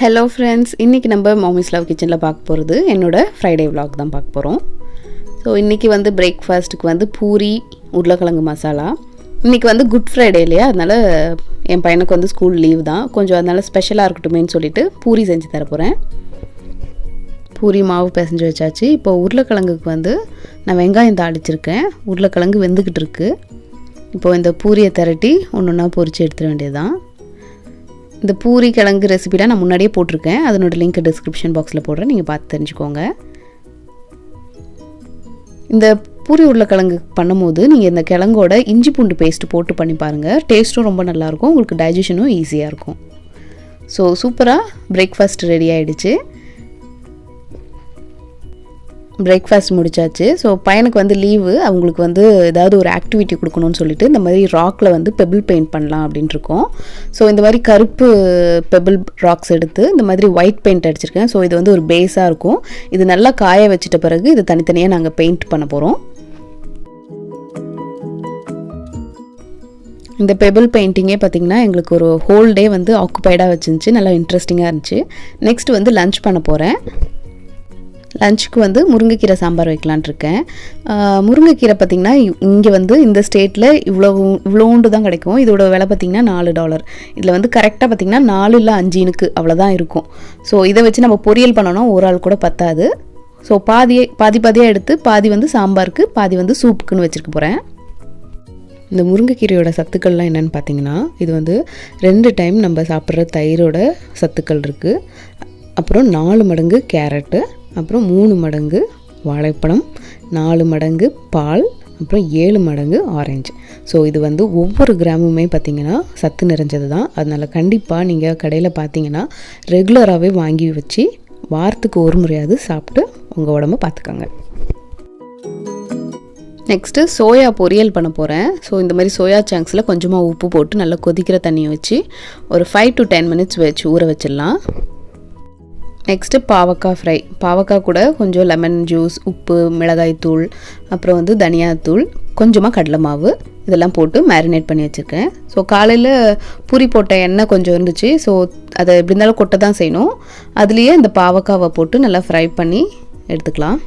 Hello friends, இன்றைக்கி நம்ம மாமிஸ் love கிச்சனில் பார்க்க போகிறது என்னோடய ஃப்ரைடே விலாக் தான் பார்க்க போகிறோம். ஸோ இன்றைக்கி பிரேக்ஃபாஸ்ட்டுக்கு பூரி உருளைக்கிழங்கு மசாலா. இன்றைக்கி குட் ஃப்ரைடே இல்லையா, அதனால் என் பையனுக்கு ஸ்கூல் லீவ் தான், கொஞ்சம் அதனால் ஸ்பெஷலாக இருக்கட்டுமேன்னு சொல்லிவிட்டு பூரி செஞ்சு தர போகிறேன். பூரி மாவு பிசைஞ்சு வச்சாச்சு. இப்போ உருளைக்கிழங்குக்கு நான் வெங்காயம் தாளிச்சிருக்கேன். உருளைக்கிழங்கு வெந்துக்கிட்டு இருக்குது. இப்போது இந்த பூரியை திரட்டி ஒன்று ஒன்றா பொரித்து எடுத்துட வேண்டியது தான். இந்த பூரி கிழங்கு ரெசிபிலாம் நான் முன்னாடியே போட்டிருக்கேன், அதனோட லிங்க் டிஸ்கிரிப்ஷன் பாக்ஸில் போடுறேன், நீங்கள் பார்த்து தெரிஞ்சுக்கோங்க. இந்த பூரி உருளைக்கிழங்கு பண்ணும்போது நீங்கள் இந்த கிழங்கோட இஞ்சி பூண்டு பேஸ்ட்டு போட்டு பண்ணி பாருங்கள். டேஸ்ட்டும் ரொம்ப நல்லாயிருக்கும், உங்களுக்கு டைஜஷனும் ஈஸியாக இருக்கும். ஸோ சூப்பராக பிரேக்ஃபாஸ்ட் ரெடி ஆகிடுச்சு. பிரேக்ஃபாஸ்ட் முடிச்சாச்சு. ஸோ பையனுக்கு லீவு, அவங்களுக்கு ஏதாவது ஒரு ஆக்டிவிட்டி கொடுக்கணும்னு சொல்லிட்டு இந்த மாதிரி ராக்கில் பெபிள் பெயிண்ட் பண்ணலாம் அப்படின்ட்டு இருக்கோம். ஸோ இந்த மாதிரி கருப்பு பெபிள் ராக்ஸ் எடுத்து இந்த மாதிரி ஒயிட் பெயிண்ட் அடிச்சிருக்கேன். ஸோ இது ஒரு பேஸாக இருக்கும். இது நல்லா காய வச்சிட்ட பிறகு இது தனித்தனியாக நாங்கள் பெயிண்ட் பண்ண போகிறோம். இந்த பெபிள் பெயிண்டிங்கே பார்த்திங்கன்னா எங்களுக்கு ஒரு ஹோல் டே ஆக்குப்பைடாக வச்சுருந்துச்சு, நல்லா இன்ட்ரெஸ்டிங்காக இருந்துச்சு. நெக்ஸ்ட் லன்ச் பண்ண போகிறேன். லஞ்சுக்கு முருங்கைக்கீரை சாம்பார் வைக்கலான் இருக்கேன். முருங்கைக்கீரை பார்த்திங்கன்னா இங்கே இந்த ஸ்டேட்டில் இவ்வளோண்டு தான் கிடைக்கும். இதோட விலை பார்த்திங்கன்னா $4. இதில் கரெக்டாக பார்த்திங்கன்னா 4 இல்லை 5 இனுக்கு அவ்வளோதான் இருக்கும். ஸோ இதை வச்சு நம்ம பொரியல் பண்ணோன்னா ஒரு ஆள் கூட பத்தாது. ஸோ பாதியாக எடுத்து பாதி சாம்பாருக்கு பாதி சூப்புக்குன்னு வச்சுருக்க போகிறேன். இந்த முருங்கைக்கீரையோட சத்துக்கள்லாம் என்னென்னு பார்த்தீங்கன்னா, இது 2 டைம் நம்ம சாப்பிட்ற தயிரோட சத்துக்கள் இருக்குது. அப்புறம் 4 மடங்கு கேரட்டு, அப்புறம் 3 மடங்கு வாழைப்பழம், 4 மடங்கு பால், அப்புறம் 7 மடங்கு ஆரஞ்சு. ஸோ இது ஒவ்வொரு கிராமுமே பார்த்திங்கன்னா சத்து நிறைஞ்சது தான். அதனால் கண்டிப்பாக நீங்கள் கடையில் பார்த்தீங்கன்னா ரெகுலராகவே வாங்கி வச்சு வாரத்துக்கு ஒரு முறையாவது சாப்பிட்டு உங்கள் உடம்பை பார்த்துக்கோங்க. நெக்ஸ்ட்டு சோயா பொரியல் பண்ண போகிறேன். ஸோ இந்த மாதிரி சோயா சங்க்ஸில் கொஞ்சமாக உப்பு போட்டு நல்லா கொதிக்கிற தண்ணியை வச்சு ஒரு 5 to 10 minutes வச்சு ஊற வச்சிடலாம். நெக்ஸ்ட்டு பாவக்காய் ஃப்ரை. பாவக்காய் கூட கொஞ்சம் லெமன் ஜூஸ், உப்பு, மிளகாய்த்தூள், அப்புறம் தனியாத்தூள், கொஞ்சமாக கடலை மாவு இதெல்லாம் போட்டு மேரினேட் பண்ணி வச்சுருக்கேன். ஸோ காலையில் பூரி போட்ட எண்ணெய் கொஞ்சம் இருந்துச்சு. ஸோ அதை எப்படி இருந்தாலும் கொட்ட தான் செய்யணும். அதுலேயே இந்த பாவக்காவை போட்டு நல்லா ஃப்ரை பண்ணி எடுத்துக்கலாம்.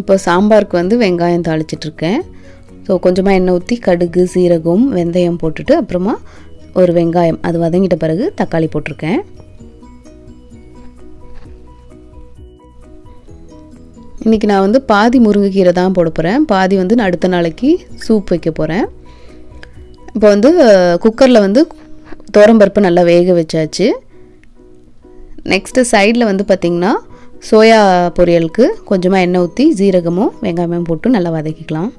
இப்போ சாம்பாருக்கு வெங்காயம் தாளிச்சிட்ருக்கேன். ஸோ கொஞ்சமாக எண்ணெய் ஊற்றி கடுகு, சீரகம், வெந்தயம் போட்டுட்டு அப்புறமா ஒரு வெங்காயம் அது வதங்கிட்ட பிறகு தக்காளி போட்டிருக்கேன். இன்றைக்கி நான் பாதி முருங்கைக்கீரை தான் போட போகிறேன், பாதி நான் அடுத்த நாளைக்கு சூப் வைக்க போகிறேன். இப்போ குக்கரில் துவரம்பருப்பு நல்லா வேக வச்சாச்சு. நெக்ஸ்ட்டு சைடில் பார்த்திங்கன்னா சோயா பொரியலுக்கு கொஞ்சமாக எண்ணெய் ஊற்றி ஜீரகமும் வெங்காயமும் போட்டு நல்லா வதக்கிக்கலாம்.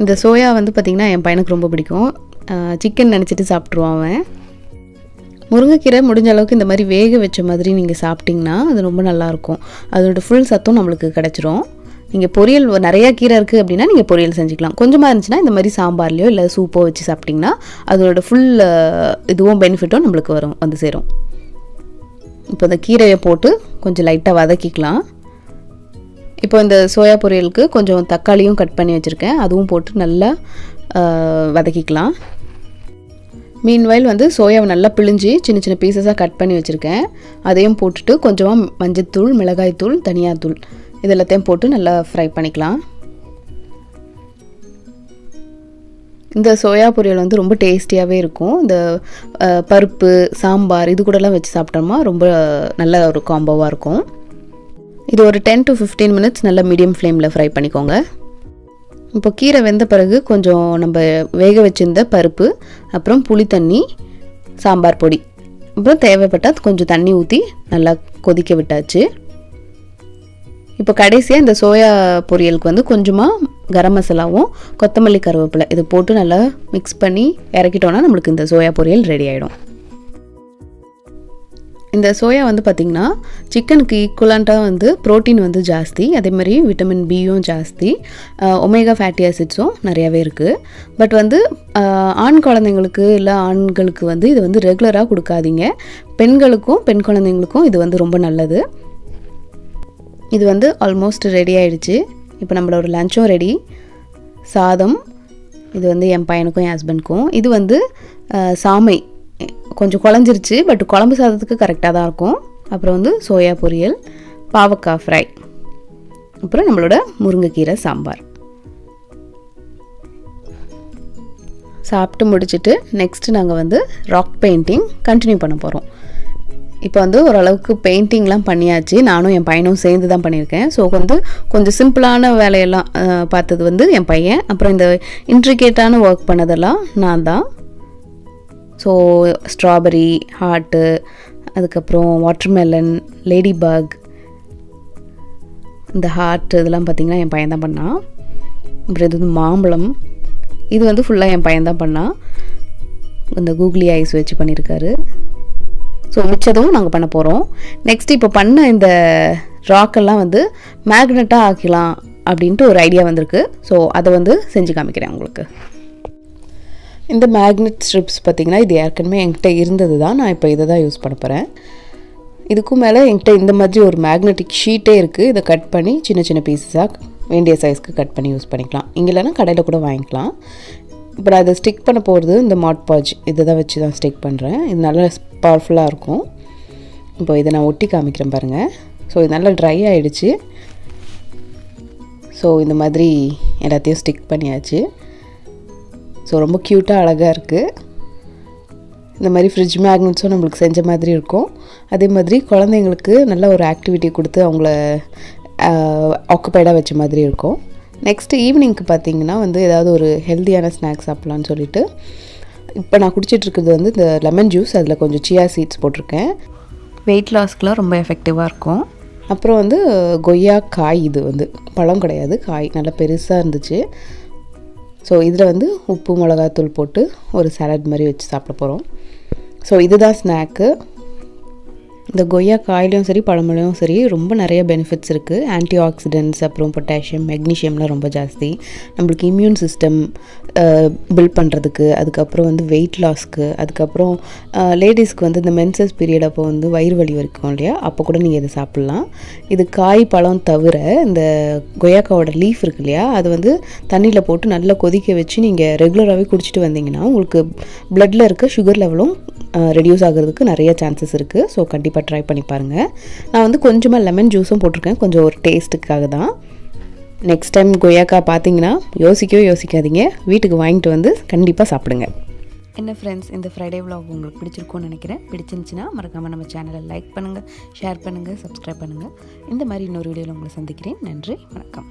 இந்த சோயா பார்த்திங்கன்னா என் பையனுக்கு ரொம்ப பிடிக்கும். சிக்கன் நினச்சிட்டு சாப்பிட்ருவான் அவன். முருங்கைக்கீரை முடிஞ்ச அளவுக்கு இந்த மாதிரி வேக வச்ச மாதிரி நீங்கள் சாப்பிட்டிங்கன்னா அது ரொம்ப நல்லாயிருக்கும். அதோட ஃபுல் சத்தும் நம்மளுக்கு கிடச்சிரும். நீங்கள் பொரியல் நிறையா கீரை இருக்குது அப்படின்னா நீங்கள் பொரியல் செஞ்சுக்கலாம். கொஞ்சமாக இருந்துச்சுன்னா இந்த மாதிரி சாம்பார்லையோ இல்லை சூப்போ வச்சு சாப்பிட்டிங்கன்னா அதோட ஃபுல் இதுவும் பெனிஃபிட்டும் நம்மளுக்கு வரும் சேரும். இப்போ இந்த கீரையை போட்டு கொஞ்சம் லைட்டாக வதக்கிக்கலாம். இப்போ இந்த சோயா பொரியலுக்கு கொஞ்சம் தக்காளியும் கட் பண்ணி வச்சுருக்கேன், அதுவும் போட்டு நல்லா வதக்கிக்கலாம். மீன்வைல் சோயாவை நல்லா பிழிஞ்சு சின்ன சின்ன பீசஸாக கட் பண்ணி வச்சுருக்கேன். அதையும் போட்டுட்டு கொஞ்சமாக மஞ்சத்தூள், மிளகாய்த்தூள், தனியாத்தூள் இதெல்லாத்தையும் போட்டு நல்லா ஃப்ரை பண்ணிக்கலாம். இந்த சோயா பொரியல் ரொம்ப டேஸ்டியாகவே இருக்கும். இந்த பருப்பு, சாம்பார் இது கூடலாம் வச்சு சாப்பிட்டோம்னா ரொம்ப நல்ல ஒரு காம்போவாக இருக்கும். இது ஒரு 10 to 15 minutes நல்லா மீடியம் ஃப்ளேமில் ஃப்ரை பண்ணிக்கோங்க. இப்போ கீரை வெந்த பிறகு கொஞ்சம் நம்ம வேக வச்சுருந்த பருப்பு, அப்புறம் புளி தண்ணி, சாம்பார் பொடி, அப்புறம் தேவைப்பட்டால் கொஞ்சம் தண்ணி ஊற்றி நல்லா கொதிக்க விட்டாச்சு. இப்போ கடைசியாக இந்த சோயா பொரியலுக்கு கொஞ்சமாக கரம் மசாலாவும் கொத்தமல்லி, கருவேப்பிலை இது போட்டு நல்லா மிக்ஸ் பண்ணி இறக்கிட்டோன்னா நம்மளுக்கு இந்த சோயா பொரியல் ரெடி ஆகிடும். இந்த சோயா பார்த்திங்கன்னா சிக்கனுக்கு ஈக்குவலான்ட்டாக ப்ரோட்டீன் ஜாஸ்தி, அதேமாதிரி விட்டமின் பியும் ஜாஸ்தி, ஒமேகா ஃபேட்டி ஆசிட்ஸும் நிறையாவே இருக்குது. பட் ஆண் குழந்தைங்களுக்கு இல்லை ஆண்களுக்கு இது ரெகுலராக கொடுக்காதீங்க. பெண்களுக்கும் பெண் குழந்தைங்களுக்கும் இது ரொம்ப நல்லது. இது ஆல்மோஸ்ட் ரெடி ஆகிடுச்சு. இப்போ நம்மளோட லஞ்சும் ரெடி. சாதம், இது வந்து என் பையனுக்கும் என் ஹஸ்பண்ட்க்கும். இது வந்து சாமை கொஞ்சம் குழஞ்சிருச்சு, பட் குழம்பு சாதத்துக்கு கரெக்டாக தான் இருக்கும். அப்புறம் வந்து சோயா பொரியல், பாவக்காய் ஃப்ரை, அப்புறம் நம்மளோட முருங்கைக்கீரை சாம்பார். சாப்பிட்டு முடிச்சுட்டு நெக்ஸ்ட்டு நாங்கள் வந்து ராக் பெயிண்டிங் கண்டினியூ பண்ண போகிறோம். இப்போ வந்து ஓரளவுக்கு பெயிண்டிங்லாம் பண்ணியாச்சு. நானும் என் பையனும் சேர்ந்து தான் பண்ணியிருக்கேன். ஸோ வந்து கொஞ்சம் சிம்பிளான வேலையெல்லாம் பார்த்தது வந்து என் பையன். அப்புறம் இந்த இன்ட்ரிகேட்டான ஒர்க் பண்ணதெல்லாம் நான் தான். ஸோ ஸ்ட்ராபெரி, ஹார்ட்டு, அதுக்கப்புறம் வாட்டர்மெலன், லேடி பக், இந்த ஹார்ட் இதெல்லாம் பார்த்திங்கன்னா என் பையன் தான் பண்ணான். அப்புறம் இது வந்து மாம்பழம், இது வந்து ஃபுல்லாக என் பையன் தான் பண்ணான். இந்த கூகுளி ஐஸ் வச்சு பண்ணியிருக்காரு. ஸோ மிச்சதும் நாங்கள் பண்ண போகிறோம். நெக்ஸ்ட் இப்போ பண்ண இந்த ராக்கெல்லாம் வந்து மேக்னெட்டாக ஆக்கலாம் அப்படின்ட்டு ஒரு ஐடியா வந்திருக்கு. ஸோ அதை வந்து செஞ்சு காமிக்கிறேன் உங்களுக்கு. இந்த மேக்னெட் ஸ்ட்ரிப்ஸ் பார்த்திங்கன்னா இது ஏற்கனவே என்கிட்ட இருந்தது தான். நான் இப்போ இதை தான் யூஸ் பண்ண போகிறேன். இதுக்கும் மேலே என்கிட்ட இந்த மாதிரி ஒரு மேக்னெட்டிக் ஷீட்டே இருக்குது. இதை கட் பண்ணி சின்ன சின்ன பீஸஸாக வேண்டிய சைஸ்க்கு கட் பண்ணி யூஸ் பண்ணிக்கலாம். இங்கே இல்லைன்னா கடையில் கூட வாங்கிக்கலாம். இப்போ நான் இதை ஸ்டிக் பண்ண போகிறது இந்த மாட் பாஜ் இதை தான் வச்சு தான் ஸ்டிக் பண்ணுறேன். இது நல்லா பவர்ஃபுல்லாக இருக்கும். இப்போ இதை நான் ஒட்டி காமிக்கிறேன் பாருங்கள். ஸோ இது நல்லா ட்ரை ஆகிடுச்சு. ஸோ இந்த மாதிரி எல்லாத்தையும் ஸ்டிக் பண்ணியாச்சு. ஸோ ரொம்ப க்யூட்டாக அழகாக இருக்குது. இந்த மாதிரி ஃப்ரிட்ஜ் மேக்னெட்ஸும் நம்மளுக்கு செஞ்ச மாதிரி இருக்கும். அதே மாதிரி குழந்தைங்களுக்கு நல்ல ஒரு ஆக்டிவிட்டி கொடுத்து அவங்கள ஆக்குப்பைடாக வச்ச மாதிரி இருக்கும். நெக்ஸ்ட்டு ஈவினிங்க்கு பார்த்திங்கன்னா வந்து ஏதாவது ஒரு ஹெல்த்தியான ஸ்நாக்ஸ் சாப்பிட்லான்னு சொல்லிட்டு இப்போ நான் குடிச்சிட்ருக்கிறது வந்து இந்த லெமன் ஜூஸ். அதில் கொஞ்சம் சியா சீட்ஸ் போட்டிருக்கேன். வெயிட் லாஸ்க்குலாம் ரொம்ப எஃபெக்டிவாக இருக்கும். அப்புறம் வந்து கொய்யா காய், இது வந்து பழம் கிடையாது, காய் நல்லா பெருசாக இருந்துச்சு. ஸோ இதில் வந்து உப்பு மிளகாத்தூள் போட்டு ஒரு சாலட் மாதிரி வச்சு சாப்பிட போகிறோம். ஸோ இதுதான் ஸ்நாக்கு. இந்த கொய்யா காயிலையும் சரி பழமலையும் சரி ரொம்ப நிறைய பெனிஃபிட்ஸ் இருக்குது. ஆன்டி ஆக்சிடென்ட்ஸ், அப்புறம் பொட்டாசியம், மெக்னீஷியம்லாம் ரொம்ப ஜாஸ்தி. நம்மளுக்கு இம்யூன் சிஸ்டம் பில்ட் பண்ணுறதுக்கு, அதுக்கப்புறம் வந்து வெயிட் லாஸ்க்கு, அதுக்கப்புறம் லேடிஸ்க்கு வந்து இந்த மென்சஸ் பீரியட் அப்போ வந்து வயிறு வலி வரைக்கும் இல்லையா, அப்போ கூட நீங்கள் இதை சாப்பிட்லாம். இது காய் பழம் தவிர இந்த கொய்யாக்காவோட லீஃப் இருக்கு இல்லையா, அது வந்து தண்ணியில் போட்டு நல்லா கொதிக்க வச்சு நீங்கள் ரெகுலராகவே குடிச்சிட்டு வந்தீங்கன்னா உங்களுக்கு பிளட்டில் இருக்க சுகர் லெவலும் ரெடியூஸ் ஆகிறதுக்கு நிறைய சான்சஸ் இருக்குது. ஸோ கண்டிப்பாக ட்ரை பண்ணி பாருங்கள். நான் வந்து கொஞ்சமாக லெமன் ஜூஸும் போட்டிருக்கேன், கொஞ்சம் ஒரு டேஸ்ட்டுக்காக தான். நெக்ஸ்ட் டைம் கொய்யாக்காய் பார்த்தீங்கன்னா யோசிக்காதீங்க, வீட்டுக்கு வாங்கிட்டு வந்து கண்டிப்பாக சாப்பிடுங்க. என்ன ஃப்ரெண்ட்ஸ், இந்த ஃப்ரைடே விலாக் உங்களுக்கு பிடிச்சிருக்கும்னு நினைக்கிறேன். பிடிச்சிருந்துச்சின்னா மறக்காமல் நம்ம சேனலை லைக் பண்ணுங்கள், ஷேர் பண்ணுங்கள், சப்ஸ்கிரைப் பண்ணுங்கள். இந்த மாதிரி இன்னொரு வீடியோவில் உங்களை சந்திக்கிறேன். நன்றி, வணக்கம்.